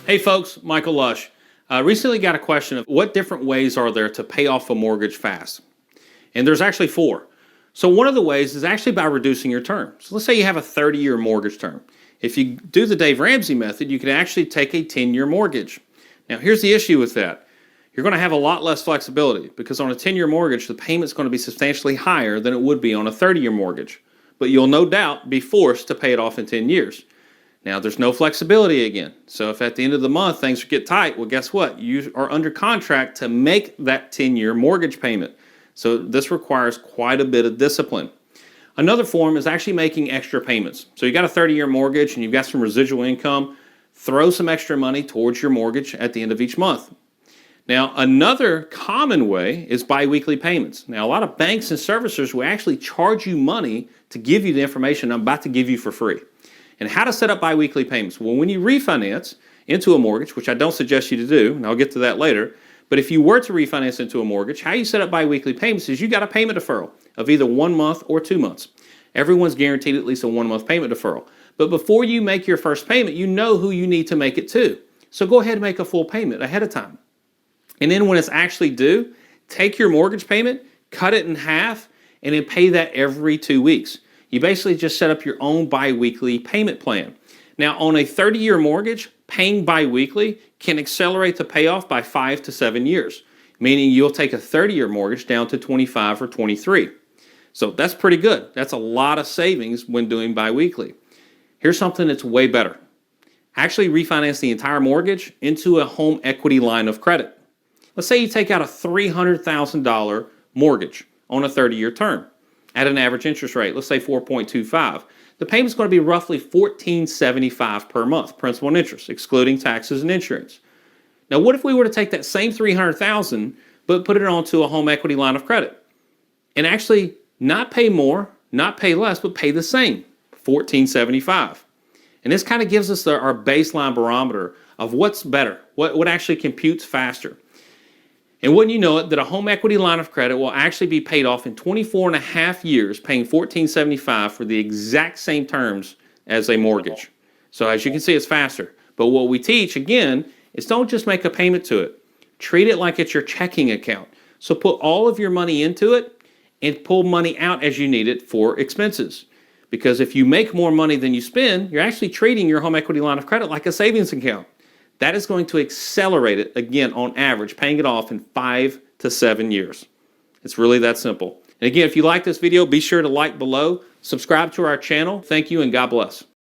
Hey folks, Michael Lush. Recently got a question of what different ways are there to pay off a mortgage fast? And there's actually four. So one of the ways is actually by reducing your term. So let's say you have a 30-year mortgage term. If you do the Dave Ramsey method, you can actually take a 10-year mortgage. Now here's the issue with that. You're going to have a lot less flexibility because on a 10-year mortgage, the payment's going to be substantially higher than it would be on a 30-year mortgage. But you'll no doubt be forced to pay it off in 10 years. Now, there's no flexibility again. So if at the end of the month things get tight, well, guess what? You are under contract to make that 10-year mortgage payment. So this requires quite a bit of discipline. Another form is actually making extra payments. So you got a 30-year mortgage and you've got some residual income, throw some extra money towards your mortgage at the end of each month. Now, another common way is biweekly payments. Now, a lot of banks and servicers will actually charge you money to give you the information I'm about to give you for free. And how to set up biweekly payments. Well, when you refinance into a mortgage, which I don't suggest you to do, and I'll get to that later, but if you were to refinance into a mortgage, how you set up biweekly payments is you got a payment deferral of either 1 month or 2 months. Everyone's guaranteed at least a 1-month payment deferral. But before you make your first payment, you know who you need to make it to. So go ahead and make a full payment ahead of time. And then when it's actually due, take your mortgage payment, cut it in half, and then pay that every 2 weeks. You basically just set up your own biweekly payment plan. Now, on a 30-year mortgage, paying biweekly can accelerate the payoff by 5 to 7 years, meaning you'll take a 30-year mortgage down to 25 or 23. So that's pretty good. That's a lot of savings when doing biweekly. Here's something that's way better. Actually refinance the entire mortgage into a home equity line of credit. Let's say you take out a $300,000 mortgage on a 30-year term at an average interest rate, let's say 4.25. The payment's going to be roughly $14.75 per month, principal and interest, excluding taxes and insurance. Now, what if we were to take that same $300,000 but put it onto a home equity line of credit and actually not pay more, not pay less, but pay the same, $14.75? And this kind of gives us our baseline barometer of what's better, what actually computes faster. And wouldn't you know it, that a home equity line of credit will actually be paid off in 24 and a half years, paying $14.75 for the exact same terms as a mortgage. So as you can see, it's faster. But what we teach, again, is don't just make a payment to it. Treat it like it's your checking account. So put all of your money into it and pull money out as you need it for expenses. Because if you make more money than you spend, you're actually treating your home equity line of credit like a savings account. That is going to accelerate it, again, on average, paying it off in 5 to 7 years. It's really that simple. And again, if you like this video, be sure to like below, subscribe to our channel. Thank you and God bless.